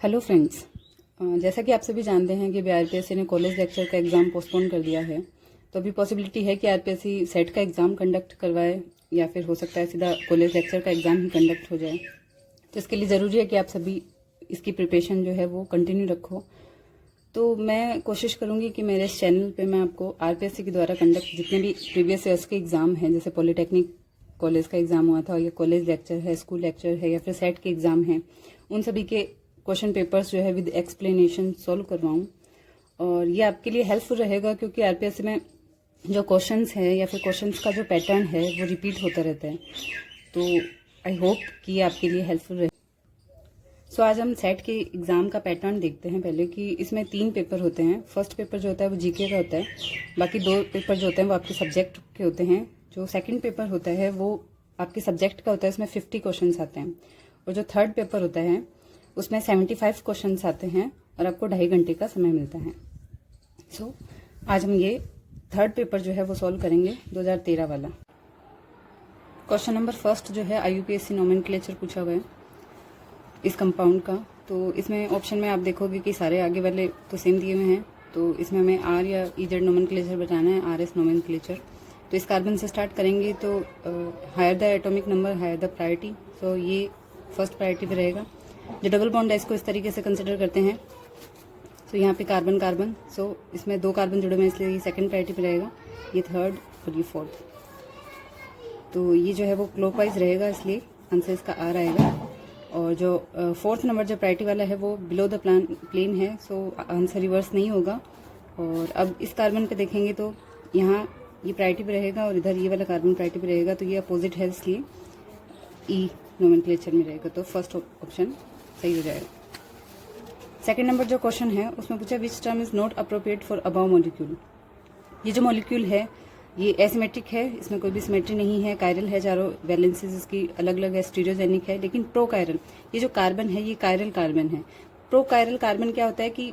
Hello friends, जैसा कि आप सभी जानते हैं कि आरपीएससी ने कॉलेज लेक्चर का एग्ज़ाम पोस्टपोन कर दिया है। तो अभी पॉसिबिलिटी है कि आरपीएससी सेट का एग्ज़ाम कंडक्ट करवाए या फिर हो सकता है सीधा कॉलेज लेक्चर का एग्ज़ाम ही कंडक्ट हो जाए। तो इसके लिए ज़रूरी है कि आप सभी इसकी प्रिपरेशन जो है वो कंटिन्यू रखो। तो मैं कोशिश करूंगी कि मेरे इस चैनल पे मैं आपको आरपीएससी के द्वारा कंडक्ट जितने भी प्रीवियस ईयर्स के एग्ज़ाम हैं, जैसे पॉलिटेक्निक कॉलेज का एग्ज़ाम हुआ था या कॉलेज लेक्चर है, स्कूल लेक्चर है या फिर सेट के एग्ज़ाम हैं, उन सभी के क्वेश्चन पेपर्स जो है विद एक्सप्लेनेशन सॉल्व करवाऊँ। और ये आपके लिए हेल्पफुल रहेगा क्योंकि आरपीएससी में जो क्वेश्चंस है या फिर क्वेश्चंस का जो पैटर्न है वो रिपीट होता रहता है। तो आई होप कि ये आपके लिए हेल्पफुल रहे। सो आज हम सेट के एग्ज़ाम का पैटर्न देखते हैं पहले कि इसमें 3 पेपर होते हैं। फर्स्ट पेपर जो होता है वो जीके का होता है, बाकी 2 पेपर जो होते हैं वो आपके सब्जेक्ट के होते हैं। जो सेकंड पेपर होता है वो आपके सब्जेक्ट का होता है, इसमें 50 क्वेश्चंस आते हैं। और जो थर्ड पेपर होता है उसमें 75 क्वेश्चंस आते हैं और आपको 2.5 घंटे का समय मिलता है। सो आज हम ये थर्ड पेपर जो है वो सॉल्व करेंगे 2013 वाला। क्वेश्चन नंबर फर्स्ट जो है आईयूपीएससी नोमेनक्लेचर पूछा हुआ है इस कंपाउंड का। तो इसमें ऑप्शन में आप देखोगे कि सारे आगे वाले तो सेम दिए हुए हैं, तो इसमें हमें आर या इजेड नोमेनक्लेचर बताना है, आर एस नोमेनक्लेचर। तो इस कार्बन से स्टार्ट करेंगे तो higher the atomic number higher the priority. So ये फर्स्ट प्रायोरिटी पे रहेगा। जो डबल बॉन्ड है इसको इस तरीके से कंसिडर करते हैं। तो यहाँ पे कार्बन कार्बन, सो इसमें 2 कार्बन जुड़े हुए हैं इसलिए ये सेकंड प्रायोरिटी पे रहेगा, ये थर्ड और ये फोर्थ। तो ये जो है वो क्लॉकवाइज रहेगा इसलिए आंसर इसका आर आएगा। और जो फोर्थ नंबर जो प्रायोरिटी वाला है वो बिलो द प्लेन है, सो आंसर रिवर्स नहीं होगा। और अब इस कार्बन पे देखेंगे तो यहाँ ये प्रायोरिटी पे रहेगा और इधर ये वाला कार्बन प्रायोरिटी पे रहेगा, तो ये अपोजिट है इसलिए ई नोमेनक्लेचर में रहेगा। तो फर्स्ट ऑप्शन सही हो जाएगा। सेकंड नंबर जो क्वेश्चन है उसमें पूछा which term is not appropriate for above molecule. ये जो मॉलिक्यूल है ये एसिमेट्रिक है, इसमें कोई भी सिमेट्री नहीं है, कायरल है, चारों वैलेंसीज इसकी अलग अलग है, स्टीरियोजेनिक है। लेकिन प्रो कायरल, ये जो कार्बन है ये कायरल कार्बन है। प्रो कायरल कार्बन क्या होता है कि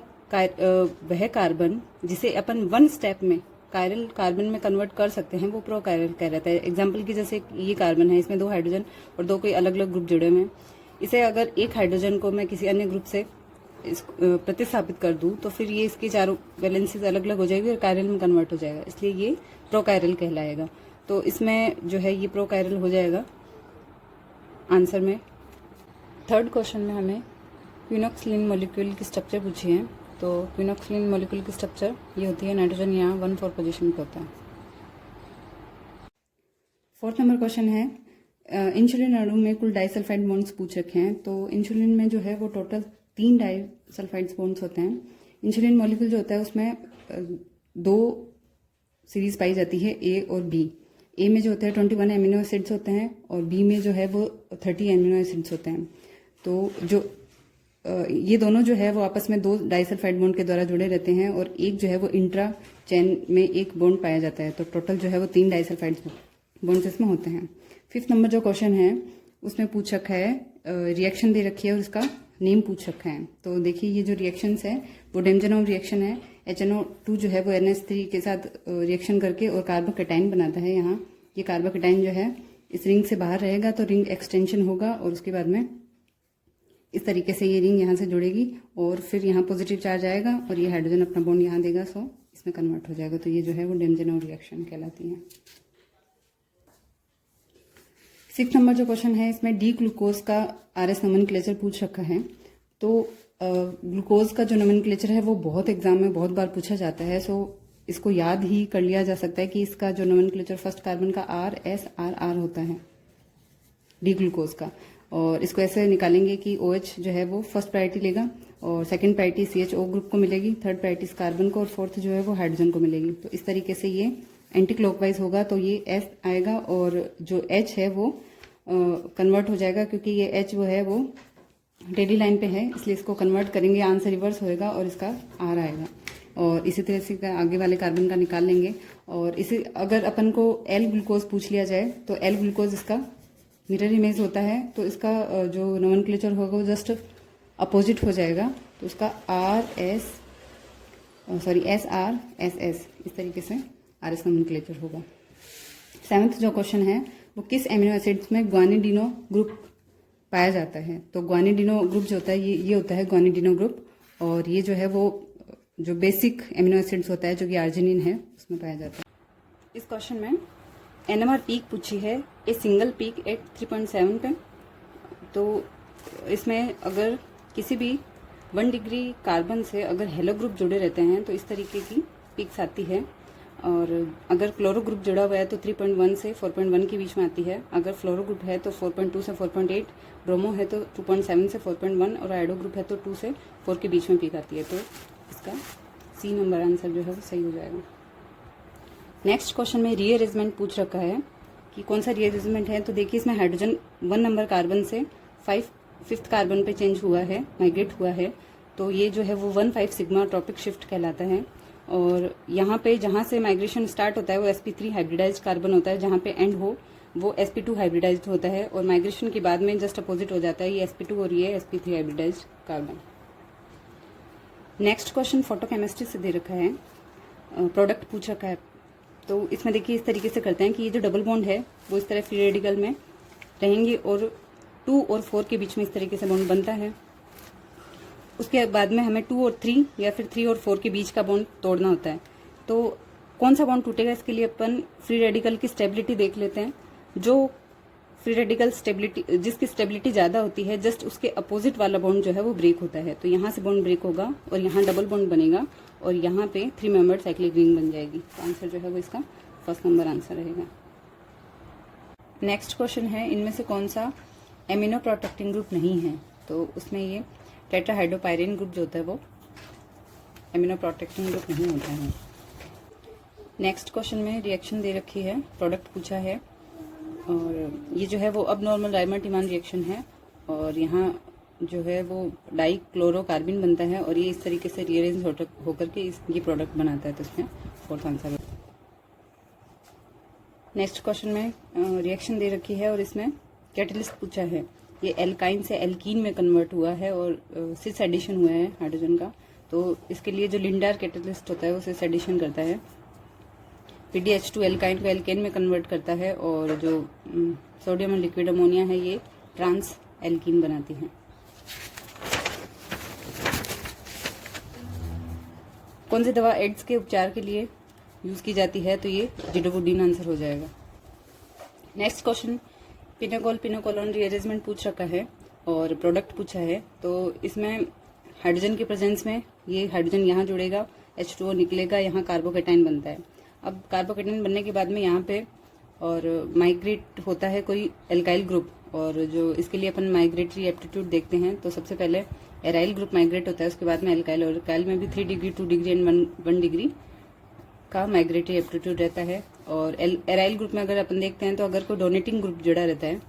वह कार्बन जिसे अपन 1 स्टेप में कायरल कार्बन में कन्वर्ट कर सकते हैं वो प्रो कायरल कहलाता है। एग्जाम्पल की जैसे ये कार्बन है, इसमें 2 हाइड्रोजन और 2 कोई अलग अलग ग्रुप जुड़े हुए हैं। इसे अगर एक हाइड्रोजन को मैं किसी अन्य ग्रुप से प्रतिस्थापित कर दूं तो फिर ये इसकी चारों वैलेंसीज अलग अलग हो जाएगी और कायरल में कन्वर्ट हो जाएगा, इसलिए ये प्रोकायरल कहलाएगा। तो इसमें जो है ये प्रोकायरल हो जाएगा आंसर में। थर्ड क्वेश्चन में हमें क्विनोक्सिलिन मॉलिक्यूल की स्ट्रक्चर पूछी है। तो क्विनोक्सिलिन मॉलिक्यूल की स्ट्रक्चर ये होती है, नाइट्रोजन यहाँ 1,4 पोजीशन पे होता है। फोर्थ नंबर क्वेश्चन है इंसुलिन अणु में कुल डाइसल्फाइड बॉन्ड्स पूछ रखे हैं। तो इंसुलिन में जो है वो टोटल 3 डाइसल्फाइड बॉन्ड्स होते हैं। इंसुलिन मॉलिक्यूल जो होता है उसमें 2 सीरीज पाई जाती है, ए और बी। ए में जो होते हैं 21 एमिनो एसिड्स होते हैं और बी में जो है वो 30 एमिनो एसिड्स होते हैं। तो जो ये दोनों जो है वो आपस में 2 डाइसल्फाइड बॉन्ड के द्वारा जुड़े रहते हैं और एक जो है वो इंट्रा चेन में एक बॉन्ड पाया जाता है। तो टोटल जो है वो 3 डाइसल्फाइड बॉन्ड्स इसमें होते हैं। 5th नंबर जो क्वेश्चन है उसमें पूछ रखा है रिएक्शन दे रखी है और इसका नेम पूछ रखा है। तो देखिए ये जो रिएक्शंस है वो डेमजेनोव रिएक्शन है। HNO2 जो है वो NH3 के साथ रिएक्शन करके और कार्बोकेटाइन बनाता है। यहाँ ये कार्बोकेटाइन जो है इस रिंग से बाहर रहेगा तो रिंग एक्सटेंशन होगा और उसके बाद में इस तरीके से ये रिंग यहाँ से जुड़ेगी और फिर यहाँ पॉजिटिव चार्ज आएगा और ये हाइड्रोजन अपना बॉन्ड यहाँ देगा, सो इसमें कन्वर्ट हो जाएगा। तो ये जो है वो डेमजेनोव रिएक्शन कहलाती है। 6th नंबर जो क्वेश्चन है इसमें डी ग्लूकोज का RS नोमेनक्लेचर पूछ रखा है। तो ग्लूकोज का जो नोमेनक्लेचर है वो बहुत एग्जाम में बहुत बार पूछा जाता है, सो इसको याद ही कर लिया जा सकता है कि इसका जो नोमेनक्लेचर फर्स्ट कार्बन का RSRR होता है डी ग्लूकोज का। और इसको ऐसे निकालेंगे कि OH जो है वो फर्स्ट प्रायोरिटी लेगा और सेकंड प्रायोरिटी CHO ग्रुप को मिलेगी, थर्ड प्रायोरिटी कार्बन को और फोर्थ जो है वो हाइड्रोजन को मिलेगी। तो इस तरीके से ये एंटी क्लॉकवाइज होगा, तो ये S आएगा और जो H है वो कन्वर्ट हो जाएगा क्योंकि ये H वो है वो डेली लाइन पे है, इसलिए इसको कन्वर्ट करेंगे, आंसर रिवर्स होएगा और इसका R आएगा। और इसी तरह से आगे वाले कार्बन का निकाल लेंगे। और इसे अगर अपन को L ग्लूकोज पूछ लिया जाए तो L ग्लूकोज इसका मिरर इमेज होता है, तो इसका जो नोमेनक्लेचर होगा वो जस्ट अपोजिट हो जाएगा। तो उसका SRSS इस तरीके से RS नोमेनक्लेचर होगा। 7th जो क्वेश्चन है वो किस एमिनो एसिड्स में ग्वानिडीनो ग्रुप पाया जाता है। तो ग्वानिडिनो ग्रुप जो होता है ये होता है ग्वानिडिनो ग्रुप, और ये जो है वो जो बेसिक एमिनो एसिड्स होता है जो कि आर्जिनिन है उसमें पाया जाता है। इस क्वेश्चन में NMR पीक पूछी है, ए सिंगल पीक एट 3.7 पे। तो इसमें अगर किसी भी 1 डिग्री कार्बन से अगर हेलो ग्रुप जुड़े रहते हैं तो इस तरीके की पीक्स आती है, और अगर क्लोरो ग्रुप जुड़ा हुआ है तो 3.1 से 4.1 के बीच में आती है। अगर फ्लोरो ग्रुप है तो 4.2 से 4.8, ब्रोमो है तो 2.7 से 4.1, और आयोडो ग्रुप है तो 2 से 4 के बीच में पीक आती है। तो इसका C नंबर आंसर जो है वो सही हो जाएगा। नेक्स्ट क्वेश्चन में रीअरेंजमेंट पूछ रखा है कि कौन सा रीअरेंजमेंट है। तो देखिए इसमें हाइड्रोजन 1 नंबर कार्बन से 5th कार्बन पे चेंज हुआ है, माइग्रेट हुआ है। तो ये जो है वो 1,5 सिग्मा ट्रॉपिक शिफ्ट कहलाता है। और यहाँ पे जहाँ से माइग्रेशन स्टार्ट होता है वो sp3 हाइब्रिडाइज्ड कार्बन होता है, जहाँ पे एंड हो वो sp2 हाइब्रिडाइज्ड होता है, और माइग्रेशन के बाद में जस्ट अपोजिट हो जाता है, ये sp2 और ये sp3 hybridised carbon. Next question photochemistry से दे रखा है, प्रोडक्ट पूछ रखा है। तो इसमें देखिए इस तरीके से करते हैं कि ये जो डबल बॉन्ड है वो इस तरह फ्री रेडिकल में रहेंगे, और 2 और 4 के बीच में इस तरीके से बॉन्ड बनता है। उसके बाद में हमें 2 और 3 या फिर 3 और 4 के बीच का बॉन्ड तोड़ना होता है। तो कौन सा बॉन्ड टूटेगा, इसके लिए अपन फ्री रेडिकल की स्टेबिलिटी देख लेते हैं। जो फ्री रेडिकल स्टेबिलिटी, जिसकी स्टेबिलिटी ज़्यादा होती है, जस्ट उसके अपोजिट वाला बॉन्ड जो है वो ब्रेक होता है। तो यहाँ से बॉन्ड ब्रेक होगा और यहाँ डबल बॉन्ड बनेगा, और यहाँ पे 3 मेंबर्ड साइक्लिक रिंग बन जाएगी। तो आंसर जो है वो इसका फर्स्ट नंबर आंसर रहेगा। नेक्स्ट क्वेश्चन है, इनमें से कौन सा एमिनो प्रोटेक्टिंग ग्रुप नहीं है। तो उसमें ये टेट्राहाइड्रोपायरेन ग्रुप जो होता है वो एमिनो प्रोटेक्टिंग ग्रुप नहीं होता है। नेक्स्ट क्वेश्चन में रिएक्शन दे रखी है, प्रोडक्ट पूछा है, और ये जो है वो अब नॉर्मल राइमर-टिमान रिएक्शन है, और यहाँ जो है वो डाई क्लोरोकार्बिन बनता है, और ये इस तरीके से रीअरेंज होकर के ये प्रोडक्ट बनाता है। तो इसमें फोर्थ आंसर है। नेक्स्ट क्वेश्चन में रिएक्शन दे रखी है, और इसमें कैटलिस्ट पूछा है। ये एल्काइन से एल्कीन में कन्वर्ट हुआ है, और 6 एडिशन हुआ है हाइड्रोजन का। तो इसके लिए जो लिंडार कैटलिस्ट होता है वो 6 एडिशन करता है। PDH2 एल्काइन को एल्केन में कन्वर्ट करता है, और जो सोडियम और लिक्विड अमोनिया है ये ट्रांस एल्कीन बनाती है। कौन सी दवा एड्स के उपचार के लिए यूज की जाती है। तो ये जिडोबुडीन आंसर हो जाएगा। नेक्स्ट क्वेश्चन पिनोकोल पिनोकोलोन रीअरेंजमेंट पूछ रखा है, और प्रोडक्ट पूछा है। तो इसमें हाइड्रोजन के प्रेजेंस में ये हाइड्रोजन यहाँ जुड़ेगा, H2O निकलेगा, यहाँ कार्बोकेटाइन बनता है। अब कार्बोकेटाइन बनने के बाद में यहाँ पे और माइग्रेट होता है कोई एल्काइल ग्रुप, और जो इसके लिए अपन माइग्रेटरी एप्टीट्यूड देखते हैं। तो सबसे पहले एराइल ग्रुप माइग्रेट होता है, उसके बाद में एल्काइल, और एल्काइल में भी 3 डिग्री 2 डिग्री एंड 1 डिग्री का माइग्रेटरी एप्टीट्यूड रहता है। और एराइल ग्रुप में अगर अपन देखते हैं तो अगर कोई डोनेटिंग ग्रुप जुड़ा रहता है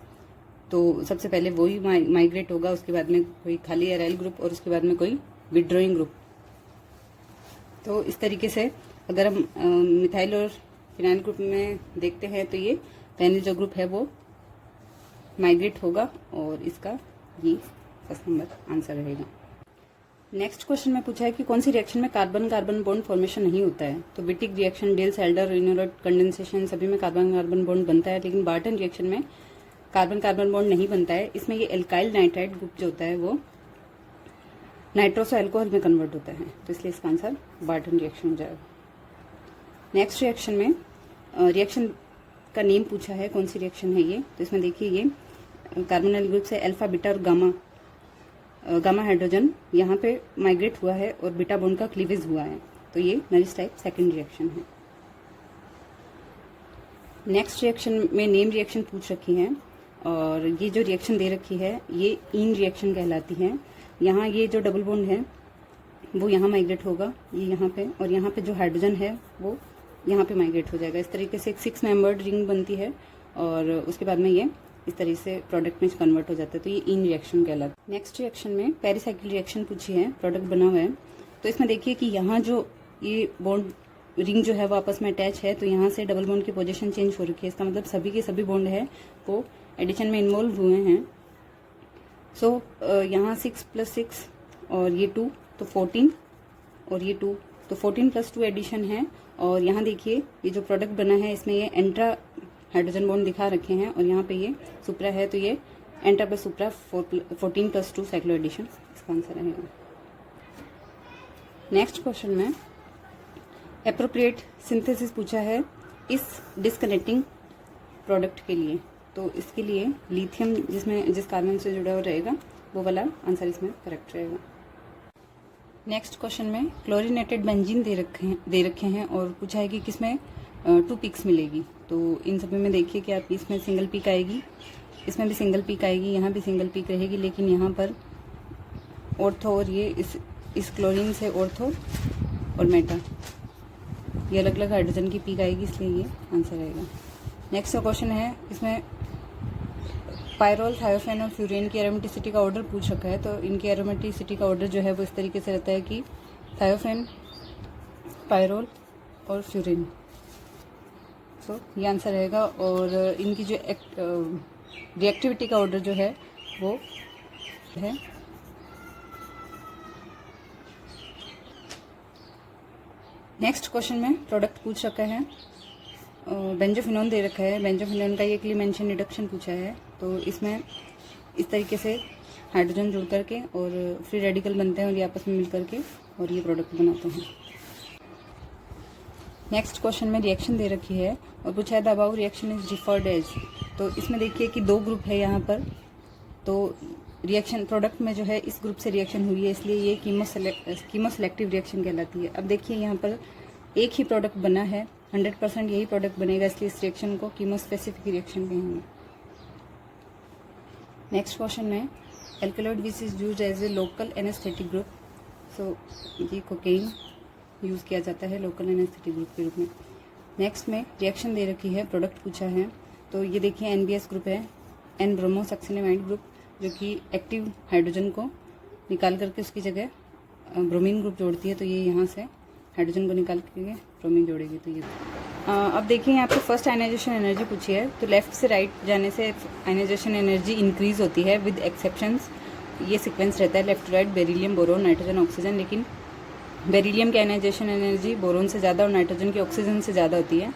तो सबसे पहले वही माइग्रेट होगा, उसके बाद में कोई खाली एराइल ग्रुप, और उसके बाद में कोई विड्रॉइंग ग्रुप। तो इस तरीके से अगर हम मिथाइल और फिनाइल ग्रुप में देखते हैं तो ये पेनिल जो ग्रुप है वो माइग्रेट होगा, और इसका ये फर्स्ट नंबर आंसर रहेगा। नेक्स्ट क्वेश्चन में पूछा है कि कौन सी रिएक्शन में कार्बन कार्बन बॉन्ड फॉर्मेशन नहीं होता है। तो Wittig reaction, Diels Alder, enolate condensation, सभी में कार्बन कार्बन बॉन्ड बनता है, लेकिन बार्टन रिएक्शन में कार्बन कार्बन बॉन्ड नहीं बनता है। इसमें ये एल्काइल नाइट्राइड ग्रुप जो होता है वो नाइट्रोसो अल्कोहल में कन्वर्ट होता है, तो इसलिए इसका आंसर बार्टन रिएक्शन हो जाएगा। नेक्स्ट रिएक्शन में रिएक्शन का नेम पूछा है, कौन सी रिएक्शन है ये। तो इसमें देखिए ये कार्बोनिल ग्रुप से अल्फा बीटा और गामा हाइड्रोजन यहाँ पे माइग्रेट हुआ है और बीटा बॉन्ड का क्लीवेज हुआ है, तो ये नरिस टाइप सेकंड रिएक्शन है। नेक्स्ट रिएक्शन में नेम रिएक्शन पूछ रखी है, और ये जो रिएक्शन दे रखी है ये इन रिएक्शन कहलाती है। यहाँ ये जो डबल बॉन्ड है वो यहाँ माइग्रेट होगा, ये यहाँ पे, और यहाँ पे जो हाइड्रोजन है वो यहाँ पे माइग्रेट हो जाएगा। इस तरीके से एक 6 मेंबर्ड रिंग बनती है, और उसके बाद में ये इस तरीके से प्रोडक्ट में कन्वर्ट हो जाता है, तो ये इन रिएक्शन कहलाता है। नेक्स्ट रिएक्शन में पेरिसाइकिल रिएक्शन पूछी है, प्रोडक्ट बना हुआ है। तो इसमें देखिए कि यहाँ जो ये बॉन्ड रिंग जो है वो आपस में अटैच है, तो यहाँ से डबल बॉन्ड की पोजीशन चेंज हो रखी है। इसका मतलब सभी के सभी बॉन्ड है वो एडिशन में इन्वॉल्व हुए हैं। सो यहाँ 6 + 6 और ये 2, तो 14, और ये 2, तो 14 + 2 एडिशन है। और यहाँ देखिए ये जो प्रोडक्ट बना है इसमें ये एंट्रा हाइड्रोजन बॉन्ड दिखा रखे हैं, और यहाँ पे ये सुप्रा है, तो ये antara by supra 14+2 cyclo addition इसका आंसर रहेगा। नेक्स्ट क्वेश्चन में एप्रोप्रिएट सिंथेसिस पूछा है इस डिस्कनेक्टिंग प्रोडक्ट के लिए, तो इसके लिए लिथियम जिस कार्बन से जुड़ा हुआ रहेगा वो वाला आंसर इसमें करेक्ट रहेगा। नेक्स्ट क्वेश्चन में क्लोरीनेटेड बेंजीन दे रखे हैं और पूछा है कि किसमें 2 पीक्स मिलेगी। तो इन सभी में देखिए कि आप इसमें सिंगल पीक आएगी, इसमें भी सिंगल पीक आएगी, यहाँ भी सिंगल पीक रहेगी, लेकिन यहाँ पर ऑर्थो और ये इस क्लोरीन से ऑर्थो और मेटा ये अलग अलग हाइड्रोजन की पीक आएगी, इसलिए ये आंसर आएगा। नेक्स्ट क्वेश्चन है इसमें पायरोल, थायोफेन और फ्यूरेन की एरोमेटिसिटी का ऑर्डर पूछ रखा है। तो इनकी एरोमेटिसिटी का ऑर्डर जो है वो इस तरीके से रहता है कि थायोफेन, पायरोल और फ्यूरेन। सो ये आंसर रहेगा। और इनकी जो रिएक्टिविटी का ऑर्डर जो है वो है नेक्स्ट क्वेश्चन में प्रोडक्ट पूछ रखा है, बेंजोफिनोन दे रखा है। बेंजोफिनोन का ये क्लीमेंशन रिडक्शन पूछा है। तो इसमें इस तरीके से हाइड्रोजन जुड़ करके और फ्री रेडिकल बनते हैं और ये आपस में मिल करके और ये प्रोडक्ट बनाते हैं। नेक्स्ट क्वेश्चन में रिएक्शन दे रखी है और पूछा है the above reaction is referred as. तो इसमें देखिए कि 2 ग्रुप है यहाँ पर, तो रिएक्शन प्रोडक्ट में जो है इस ग्रुप से रिएक्शन हुई है, इसलिए ये कीमोसेलेक्टिव रिएक्शन कहलाती है। अब देखिए यहाँ पर एक ही प्रोडक्ट बना है, 100% यही प्रोडक्ट बनेगा, इसलिए इस रिएक्शन को कीमोस्पेसिफिक रिएक्शन कहेंगे। नेक्स्ट क्वेश्चन में alkaloid which is used as a local anaesthetic group. So ये कोकेन यूज़ किया जाता है लोकल एनेस्थेटिक ग्रुप के रूप में। नेक्स्ट में रिएक्शन दे रखी है, प्रोडक्ट पूछा है। तो ये देखिए NBS ग्रुप है, एन ब्रोमोसक्सिनेमाइड ग्रुप, जो कि एक्टिव हाइड्रोजन को निकाल करके उसकी जगह ब्रोमीन ग्रुप जोड़ती है। तो ये यहाँ से हाइड्रोजन को निकाल के ब्रोमीन जोड़ेगी। तो ये अब देखिए यहाँ पे फर्स्ट आयनाइजेशन एनर्जी पूछी है। तो लेफ्ट से राइट जाने से आयनाइजेशन एनर्जी इंक्रीज होती है विद एक्सेप्शंस। ये सीक्वेंस रहता है left to right, beryllium, boron, nitrogen, oxygen. लेकिन बेरिलियम की आयनाइजेशन एनर्जी बोरोन से ज़्यादा और नाइट्रोजन की ऑक्सीजन से ज़्यादा होती है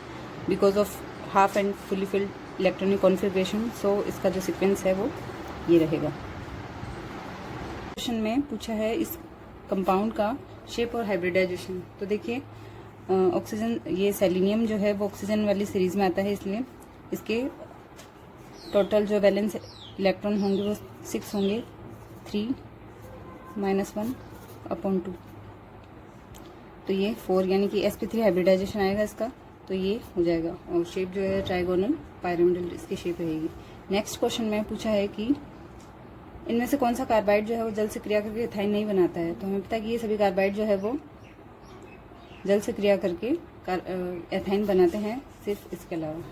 because of half and fully filled electronic configuration. So इसका जो सीक्वेंस है वो ये रहेगा। क्वेश्चन में पूछा है इस कंपाउंड का शेप और हाइब्रिडाइजेशन। तो देखिए ऑक्सीजन, ये सेलेनियम जो है वो ऑक्सीजन वाली सीरीज में आता है, इसलिए इसके टोटल जो वैलेंस इलेक्ट्रॉन होंगे वो 6 होंगे, 3 - 1/2। तो ये 4 यानी कि sp3 हाइब्रिडाइजेशन आएगा इसका, तो ये हो जाएगा। और शेप जो है ट्राइगोनल पायरामिडल इसकी शेप रहेगी। नेक्स्ट क्वेश्चन में पूछा है कि इनमें से कौन सा कार्बाइड जो है वो जल से क्रिया करके एथाइन नहीं बनाता है। तो हमें पता है कि ये सभी कार्बाइड जो है वो जल से क्रिया करके एथाइन बनाते हैं, सिर्फ इसके अलावा।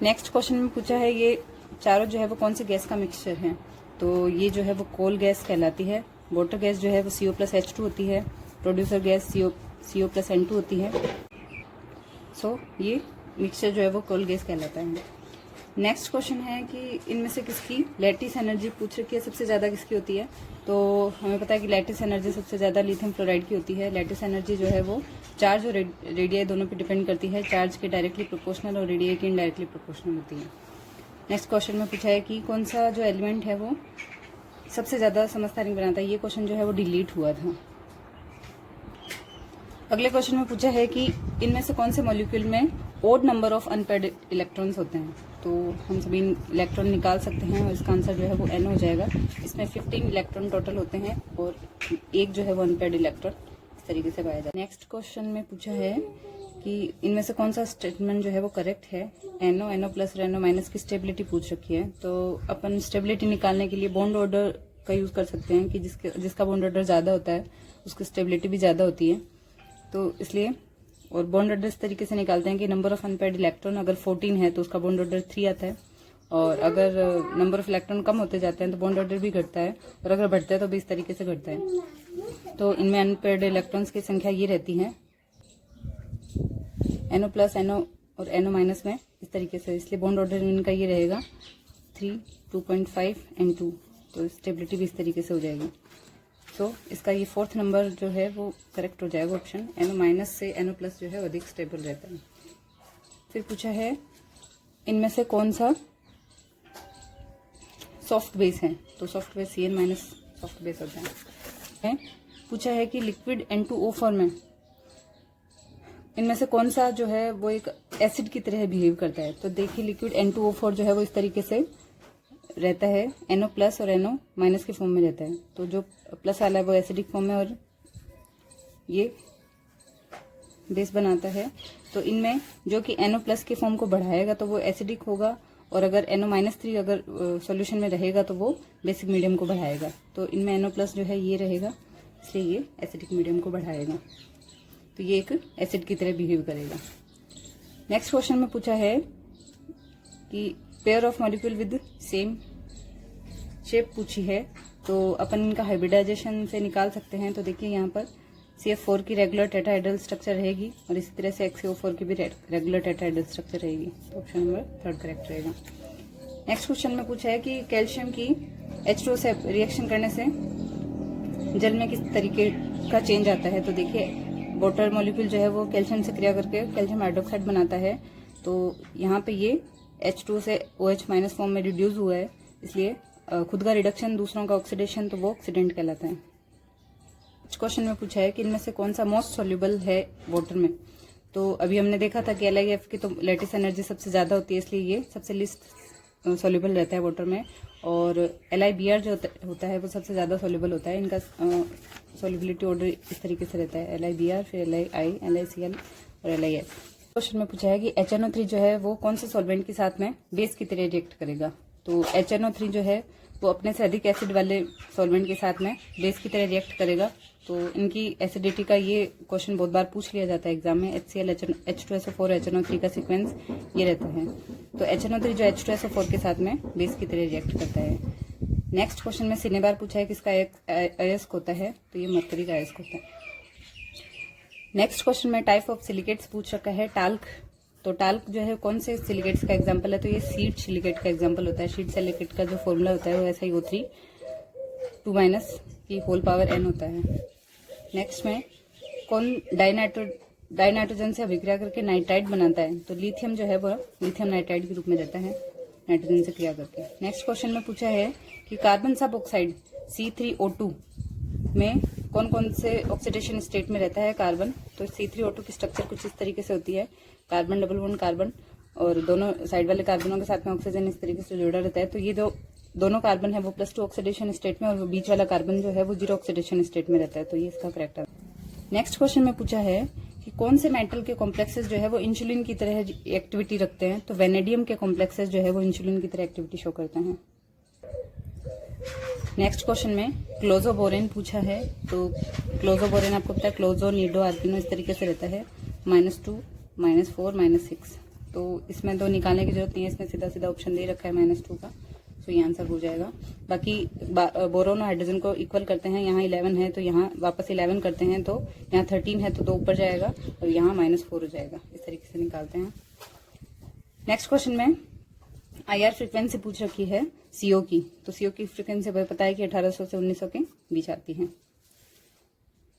नेक्स्ट क्वेश्चन में पूछा है ये चारों जो है वो कौन सी गैस का मिक्सचर है। तो ये जो है वो कोल गैस कहलाती है। वाटर गैस जो है वो CO+H2 होती है। प्रोड्यूसर गैस CO+N2 होती है। सो ये मिक्सचर जो है वो कोल गैस कहलाता है। नेक्स्ट क्वेश्चन है कि इनमें से किसकी लैटिस एनर्जी पूछ रखी है, सबसे ज़्यादा किसकी होती है। तो हमें पता है कि लैटिस एनर्जी सबसे ज़्यादा लिथियम फ्लोराइड की होती है। लैटिस एनर्जी जो है वो चार्ज और रेडियाई दोनों पे डिपेंड करती है। चार्ज के डायरेक्टली प्रोपोर्शनल और रेडियाई की इनडायरेक्टली प्रोपोर्शनल होती है। नेक्स्ट क्वेश्चन में पूछा है कि कौन सा जो एलिमेंट है वो सबसे ज़्यादा समस्थानिक बनाता है। ये क्वेश्चन जो है वो डिलीट हुआ था। अगले क्वेश्चन में पूछा है कि इनमें से कौन से मॉलिक्यूल में odd number of unpaired electrons होते हैं। तो हम सभी इलेक्ट्रॉन निकाल सकते हैं और इसका आंसर जो है वो N हो जाएगा। इसमें 15 इलेक्ट्रॉन टोटल होते हैं और एक जो है वो अनपेयर्ड इलेक्ट्रॉन इस तरीके से पाया जाता है। नेक्स्ट क्वेश्चन में पूछा है कि इनमें से कौन सा स्टेटमेंट जो है वो करेक्ट है। NO, NO+ और NO- की स्टेबिलिटी पूछ रखी है। तो अपन स्टेबिलिटी निकालने के लिए बॉन्ड ऑर्डर का यूज कर सकते हैं कि जिसका बॉन्ड ऑर्डर ज़्यादा होता है उसकी स्टेबिलिटी भी ज़्यादा होती है। तो इसलिए और बॉन्ड ऑर्डर इस तरीके से निकालते हैं कि नंबर ऑफ अनपेयर्ड इलेक्ट्रॉन अगर 14 है तो उसका बॉन्ड ऑर्डर 3 आता है, और अगर नंबर ऑफ इलेक्ट्रॉन कम होते जाते हैं तो बॉन्ड ऑर्डर भी घटता है, और अगर बढ़ता है तो भी इस तरीके से घटता है। तो इनमें अनपेयर्ड इलेक्ट्रॉन्स की संख्या ये रहती है NO+, NO और NO- में इस तरीके से, इसलिए बॉन्ड ऑर्डर इनका ये रहेगा 3, 2.5 and 2। तो स्टेबिलिटी भी इस तरीके से हो जाएगी। तो इसका ये 4th नंबर जो है वो करेक्ट हो जाएगा ऑप्शन। NO- से NO+ जो है अधिक स्टेबल रहता है। फिर पूछा है इनमें से कौन सा सॉफ्ट बेस हैं, तो soft base Cn minus soft base होता है। पूछा है कि लिक्विड N2O फॉर्म में इनमें से कौन सा जो है वो एक एसिड की तरह बिहेव करता है। तो देखिए लिक्विड N2O4 जो है वो इस तरीके से रहता है, NO प्लस और NO माइनस के फॉर्म में रहता है। तो जो प्लस वाला है वो एसिडिक फॉर्म में और ये बेस बनाता है। तो इनमें जो कि NO प्लस के फॉर्म को बढ़ाएगा तो वो एसिडिक होगा, और अगर NO-3 अगर सॉल्यूशन में रहेगा तो वो बेसिक मीडियम को बढ़ाएगा। तो इनमें NO प्लस जो है ये रहेगा, इसलिए ये एसिडिक मीडियम को बढ़ाएगा। तो ये एक एसिड की तरह बिहेव करेगा। नेक्स्ट क्वेश्चन में पूछा है कि pair of molecule with same shape पूछी है, तो अपन इनका हाइब्रिडाइजेशन से निकाल सकते हैं। तो देखिए यहाँ पर CF4 की रेगुलर टेट्राहेड्रल स्ट्रक्चर रहेगी और इसी तरह से XaO4 की भी रेगुलर टेट्राहेड्रल स्ट्रक्चर रहेगी। तो ऑप्शन नंबर 3 करेक्ट रहेगा। नेक्स्ट क्वेश्चन में पूछा है कि कैल्शियम की H2O से रिएक्शन करने से जल में किस तरीके का चेंज आता है। तो देखिए वाटर मॉलिक्यूल जो है वो कैल्शियम से क्रिया करके कैल्शियम हाइड्रोक्साइड बनाता है। तो यहाँ पे ये H2O से OH माइनस फॉर्म में रिड्यूस हुआ है, इसलिए खुद का रिडक्शन, दूसरों का ऑक्सीडेशन, तो वो ऑक्सीडेंट कहलाता है। क्वेश्चन में पूछा है कि इनमें से कौन सा मोस्ट सॉल्युबल है वाटर में। तो अभी हमने देखा था कि LiF की तो लैटिस एनर्जी सबसे ज्यादा होती है, इसलिए ये सबसे लिस्ट सॉल्युबल रहता है वाटर में। और LiBr जो होता है वो सबसे ज्यादा सॉल्युबल होता है। इनका सॉल्युबिलिटी ऑर्डर इस तरीके से रहता है, LiBr, फिर LiI, LiCl और LiF। क्वेश्चन में पूछा है कि HNO3 जो है वो कौन से सॉल्वेंट के साथ में बेस की तरह रिएक्ट करेगा। तो HNO3 जो है वो अपने से अधिक एसिड वाले सॉल्वेंट के साथ में बेस की तरह रिएक्ट करेगा। तो इनकी एसिडिटी का ये क्वेश्चन बहुत बार पूछ लिया जाता है एग्जाम में। HCl, H2SO4, HNO3 का सीक्वेंस ये रहता है। तो HNO3 जो H2SO4 के साथ में बेस की तरह रिएक्ट करता है। नेक्स्ट क्वेश्चन में सिनेबार पूछा है किसका अयस्क होता है। तो ये मरकरी का अयस्क होता है। नेक्स्ट क्वेश्चन में टाइप ऑफ सिलिकेट्स पूछ रखा है, टाल्क। तो टाल्क जो है कौन से सिलिकेट्स का एग्जाम्पल है। तो ये सीड सिलिकेट का एग्जाम्पल होता है। सीड सिलिकेट का जो फॉर्मूला होता है वो SiO3 2- की होल पावर n होता है। नेक्स्ट में कौन डाइनाइट्रोजन से अभिक्रिया करके नाइट्राइड बनाता है। तो लिथियम जो है वो लिथियम नाइट्राइड के रूप में रहता है नाइट्रोजन से क्रिया करके। नेक्स्ट क्वेश्चन में पूछा है कि कार्बन सब ऑक्साइड C3O2 में कौन कौन से ऑक्सीडेशन स्टेट में रहता है कार्बन। तो C3O2 की स्ट्रक्चर कुछ इस तरीके से होती है, कार्बन डबल बॉन्ड कार्बन और दोनों साइड वाले कार्बनों के साथ में ऑक्सीजन इस तरीके से जुड़ा रहता है। तो ये दोनों कार्बन है वो +2 ऑक्सीडेशन स्टेट में, और वो बीच वाला कार्बन जो है वो 0 ऑक्सीडेशन स्टेट में रहता है। तो ये इसका करेक्ट है। नेक्स्ट क्वेश्चन में पूछा है कि कौन से मेटल के कॉम्प्लेक्सेस जो है वो इंसुलिन की तरह एक्टिविटी रखते हैं। तो वेनेडियम के कॉम्प्लेक्सेस जो है वो इंसुलिन की तरह एक्टिविटी शो करते हैं। नेक्स्ट क्वेश्चन में क्लोजोबोरेन पूछा है। तो क्लोजोबोरेन आपको पता है क्लोजो, नीडो, आर्किनो इस तरीके से रहता है, -2, -4, -6। तो इसमें तो निकालने की जरूरत नहीं है, इसमें सीधा सीधा ऑप्शन दे रखा है -2 का। तो ये आंसर हो जाएगा। बाकी बोरोन और हाइड्रोजन को इक्वल करते हैं, यहाँ 11 है तो यहाँ वापस 11 करते हैं, तो यहाँ 13 है तो 2 ऊपर जाएगा और यहाँ -4 हो जाएगा। इस तरीके से निकालते हैं। नेक्स्ट क्वेश्चन में IR फ्रिक्वेंसी पूछ रखी है CO की। तो CO की फ्रिक्वेंसी पता है कि 1800 से 1900 के बीच आती है।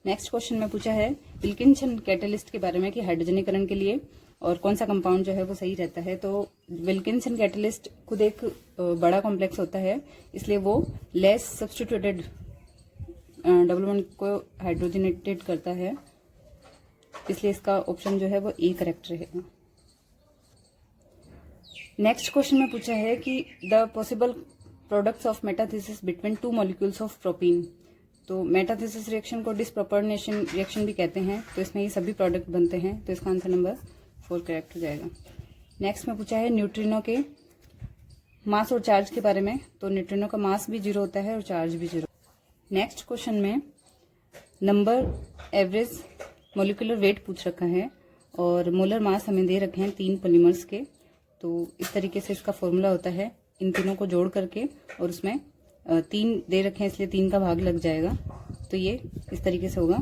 नेक्स्ट क्वेश्चन में पूछा है विल्किंसन कैटलिस्ट के बारे में कि हाइड्रोजनीकरण के लिए और कौन सा कंपाउंड जो है वो सही रहता है। तो विल्किंसन कैटलिस्ट खुद एक बड़ा कॉम्प्लेक्स होता है, इसलिए वो लेस सब्स्टिट्यूटेड डबल बॉन्ड को हाइड्रोजनेटेड करता है, इसलिए इसका ऑप्शन जो है वो ए करेक्ट रहेगा। नेक्स्ट क्वेश्चन में पूछा है कि the possible products of metathesis between 2 molecules of propene. तो मेटाथेसिस रिएक्शन को डिसप्रोपोर्शनेशन रिएक्शन भी कहते हैं। तो इसमें ये सभी प्रोडक्ट बनते हैं, तो इसका आंसर नंबर 4 करेक्ट हो जाएगा। नेक्स्ट में पूछा है न्यूट्रिनो के मास और चार्ज के बारे में। तो न्यूट्रिनो का मास भी 0 होता है और चार्ज भी 0। नेक्स्ट क्वेश्चन में नंबर एवरेज मोलिकुलर वेट पूछ रखा है और मोलर मास हमें दे रखे हैं 3 पॉलीमर्स के। तो इस तरीके से इसका फॉर्मूला होता है इन तीनों को जोड़ करके, और उसमें 3 दे रखे हैं इसलिए 3 का भाग लग जाएगा। तो ये इस तरीके से होगा,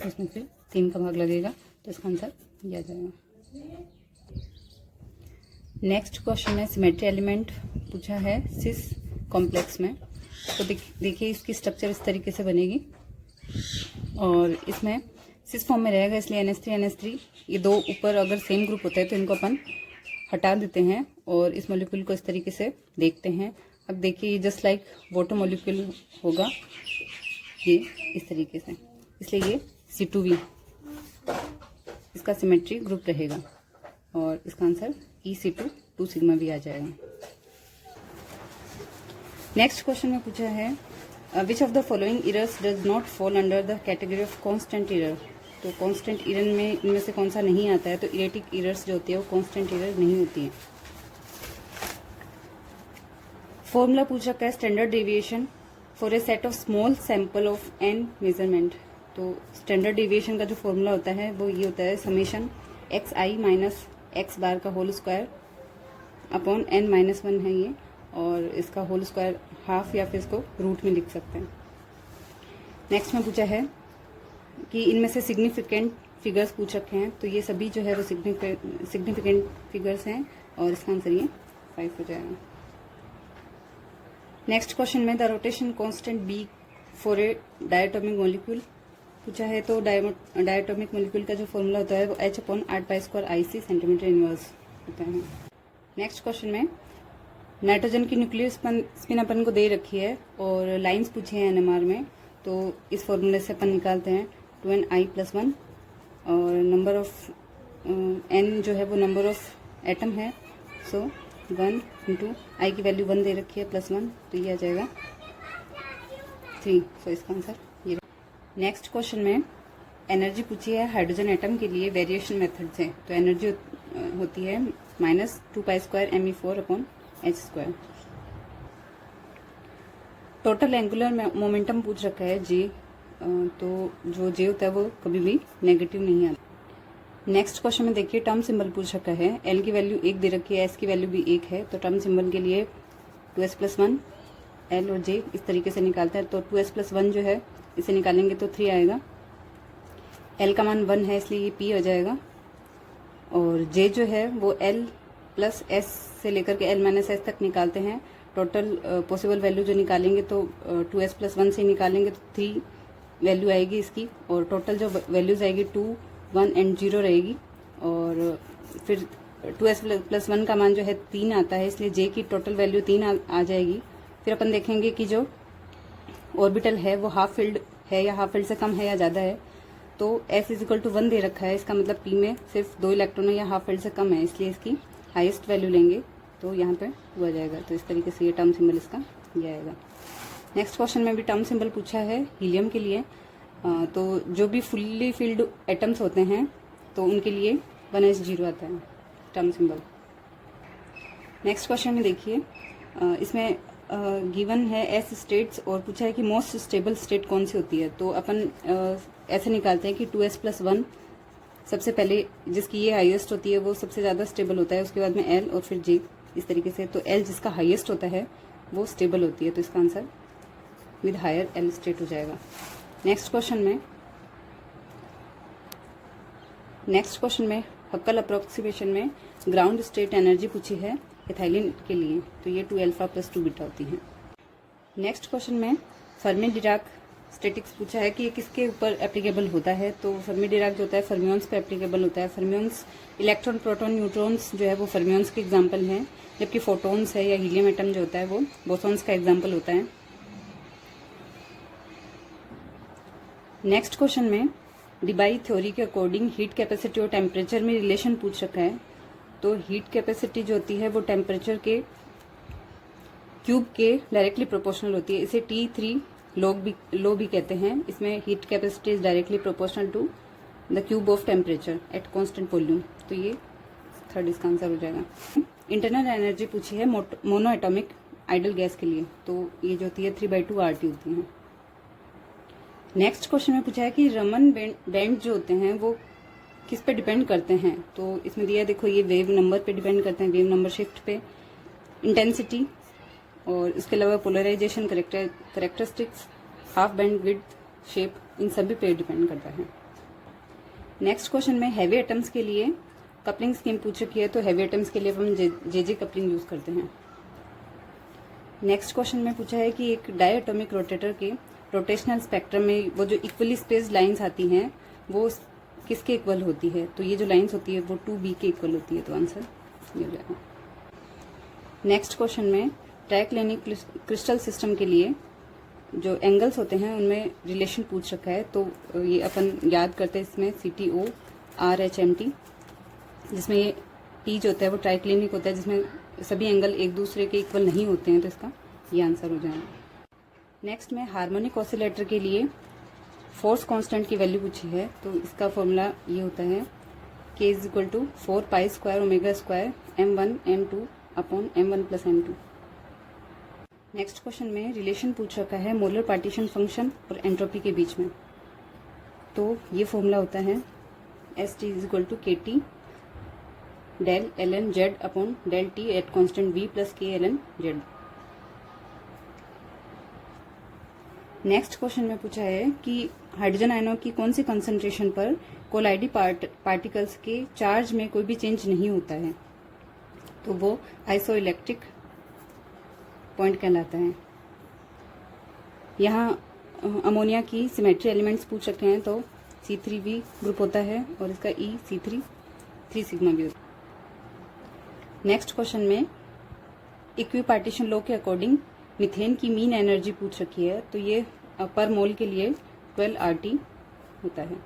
इसमें फिर 3 का भाग लगेगा, तो इसका आंसर ये आ जाएगा। नेक्स्ट क्वेश्चन में सिमेट्री एलिमेंट पूछा है सिस कॉम्प्लेक्स में। तो देखिए इसकी स्ट्रक्चर इस तरीके से बनेगी और इसमें सिस फॉर्म में रहेगा, इसलिए NH3 ये 2 ऊपर अगर सेम ग्रुप होता है तो इनको अपन हटा देते हैं और इस मॉलिक्यूल को इस तरीके से देखते हैं। अब देखिए ये जस्ट लाइक वाटर मॉलिक्यूल होगा, ये इस तरीके से, इसलिए ये C2V इसका सिमेट्री ग्रुप रहेगा और इसका आंसर EC2 2 सिग्मा भी आ जाएगा। नेक्स्ट क्वेश्चन में पूछा है which of the following errors does not fall under the category of constant error. तो कांस्टेंट इरर में इनमें से कौन सा नहीं आता है, तो इरेटिक इरर्स जो होती है वो कांस्टेंट इरर नहीं होती है। फॉर्मूला पूछ रखा है standard deviation for a set of small sample of n measurement. तो स्टैंडर्ड डेविएशन का जो फॉर्मूला होता है वो ये होता है समेशन xi माइनस x बार का होल स्क्वायर अपॉन n-1 है ये, और इसका होल स्क्वायर हाफ या फिर इसको रूट में लिख सकते हैं। नेक्स्ट में पूछा है कि इनमें से सिग्निफिकेंट फिगर्स पूछ रखे हैं, तो ये सभी जो है वो सिग्निफिकेंट फिगर्स हैं और इसका आंसर ये 5 हो जाएगा। नेक्स्ट क्वेश्चन में the rotation constant B for a diatomic molecule पूछा है। तो डायटोमिक मॉलिक्यूल का जो फॉर्मूला होता है वो H/8π² IC सेंटीमीटर इनवर्स होता है। नेक्स्ट क्वेश्चन में नाइट्रोजन की न्यूक्लियर स्पिन अपन को दे रखी है और लाइंस पूछे हैं NMR में, तो इस फॉर्मूले से अपन निकालते हैं 2n+i और नंबर ऑफ n जो है वो नंबर ऑफ एटम है, सो 1 इंटू आई की वैल्यू 1 दे रखी है +1, तो ये आ जाएगा 3। सो इसका आंसर ये। नेक्स्ट क्वेश्चन में एनर्जी पूछी है हाइड्रोजन एटम के लिए वेरिएशन मेथड से। तो एनर्जी होती है -2π² Me4/h²। टोटल एंगुलर मोमेंटम पूछ रखा है J, तो जो J होता है वो कभी भी नेगेटिव नहीं आता। नेक्स्ट क्वेश्चन में देखिए टर्म सिंबल पूछ रखा है, L की वैल्यू 1 दे रखी है, S की वैल्यू भी 1 है, तो टर्म सिंबल के लिए 2s+1 L और J इस तरीके से निकालते हैं। तो 2s+1 जो है इसे निकालेंगे तो 3 आएगा, L का मान 1 है इसलिए ये P हो जाएगा, और J जो है वो L प्लस S से लेकर के L-S तक निकालते हैं। टोटल पॉसिबल वैल्यू जो निकालेंगे तो 2s+1 से निकालेंगे तो 3 वैल्यू आएगी इसकी, और टोटल जो वैल्यूज आएगी 2, 1 एंड 0 रहेगी, और फिर 2s+1 का मान जो है 3 आता है, इसलिए J की टोटल वैल्यू 3 आ जाएगी। फिर अपन देखेंगे कि जो ऑर्बिटल है वो हाफ फिल्ड है या हाफ फिल्ड से कम है या ज़्यादा है। तो S = 1 दे रखा है, इसका मतलब P में सिर्फ 2 इलेक्ट्रॉन या हाफ फिल्ड से कम है, इसलिए इसकी हाईएस्ट वैल्यू लेंगे तो यहाँ पे 2 आ जाएगा। तो इस तरीके से ये टर्म सिंबल इसका ये आएगा। नेक्स्ट क्वेश्चन में भी टर्म सिंबल पूछा है हीलियम के लिए, तो जो भी फुल्ली फिल्ड एटम्स होते हैं तो उनके लिए 1s0 आता है टर्म सिंबल। नेक्स्ट क्वेश्चन में देखिए इसमें गिवन है S स्टेट्स और पूछा है कि मोस्ट स्टेबल स्टेट कौन सी होती है। तो अपन ऐसे निकालते हैं कि 2s+1 सबसे पहले जिसकी ये हाईएस्ट होती है वो सबसे ज़्यादा स्टेबल होता है, उसके बाद में L और फिर J इस तरीके से। तो L जिसका हाईएस्ट होता है वो स्टेबल होती है, तो इसका answer with higher L state हो जाएगा। नेक्स्ट क्वेश्चन में हक्कल अप्रोक्सीमेशन में ग्राउंड स्टेट एनर्जी पूछी है एथाइलिन के लिए, तो ये 2α + 2β होती है। नेक्स्ट क्वेश्चन में फर्मी डिराक स्टैटिक्स पूछा है कि ये किसके ऊपर एप्लीकेबल होता है। तो फर्मी डिराक जो होता है फर्मियंस पे एप्लीकेबल होता है। फर्मियंस इलेक्ट्रॉन, प्रोटॉन, न्यूट्रॉन्स जो है वो फर्मियंस के एग्जाम्पल हैं, जबकि फोटॉन्स है या हीलियम एटम जो होता है वो बोसॉन्स का एग्जाम्पल होता है। नेक्स्ट क्वेश्चन में डिबाई थ्योरी के अकॉर्डिंग हीट कैपेसिटी और टेम्परेचर में रिलेशन पूछ रखा है। तो हीट कैपेसिटी जो होती है वो टेम्परेचर के क्यूब के डायरेक्टली प्रोपोर्शनल होती है, इसे T3 लो भी कहते हैं। इसमें heat capacity is directly proportional to the cube of temperature at constant volume, तो ये 3rd इसका आंसर हो जाएगा। इंटरनल एनर्जी पूछी है मोनो एटॉमिक आइडल गैस के लिए, तो ये जो होती है 3/2 RT होती है। नेक्स्ट क्वेश्चन में पूछा है कि रमन बैंड जो होते हैं वो किस पे डिपेंड करते हैं। तो इसमें दिया देखो ये वेव नंबर पे डिपेंड करते हैं, वेव नंबर शिफ्ट पे, इंटेंसिटी, और इसके अलावा polarisation, characteristics, half band width, shape, इन सभी पे डिपेंड करता है। नेक्स्ट क्वेश्चन में हैवी एटम्स के लिए कपलिंग स्कीम पूछ रखी है। तो हैवी एटम्स के लिए हम जे कपलिंग यूज करते हैं। नेक्स्ट क्वेश्चन में पूछा है कि एक डायटोमिक रोटेटर के रोटेशनल स्पेक्ट्रम में वो जो इक्वली स्पेस्ड लाइंस आती हैं वो किसके इक्वल होती है। तो ये जो लाइंस होती है वो 2b के इक्वल होती है, तो आंसर ये हो जाएगा। नेक्स्ट क्वेश्चन में ट्राइक्लिनिक क्रिस्टल सिस्टम के लिए जो एंगल्स होते हैं उनमें रिलेशन पूछ रखा है, तो ये अपन याद करते हैं इसमें CTO RHMT, जिसमें ये T जो होता है वो ट्राइक्लिनिक होता है, जिसमें सभी एंगल एक दूसरे के इक्वल नहीं होते हैं, तो इसका ये आंसर हो जाएगा। नेक्स्ट में हार्मोनिक ऑसिलेटर के लिए फोर्स कांस्टेंट की वैल्यू पूछी है, तो इसका फॉर्मूला ये होता है K = 4π² ω² m1 m2 upon m1 + m2। Next question में रिलेशन पूछ रखा है मोलर पार्टीशन फंक्शन और एंट्रोपी के बीच में, तो ये फॉर्मूला होता है ST = KT del ln Z upon del T at constant V + K ln Z। Next question में पूछा है कि हाइड्रोजन आयनों की कौन सी कंसंट्रेशन पर कोलाइडी पार्टिकल्स के चार्ज में कोई भी चेंज नहीं होता है, तो वो आइसोइलेक्ट्रिक पॉइंट कहलाता है। यहाँ अमोनिया की सिमेट्री एलिमेंट्स पूछ रखे हैं, तो C3V ग्रुप होता है और इसका EC3 3 सिग्मा भी होता है। नेक्स्ट क्वेश्चन में इक्विपार्टीशन लॉ के अकॉर्डिंग मीथेन की मीन एनर्जी पूछ रखी है, तो ये पर मोल के लिए 12 RT होता है।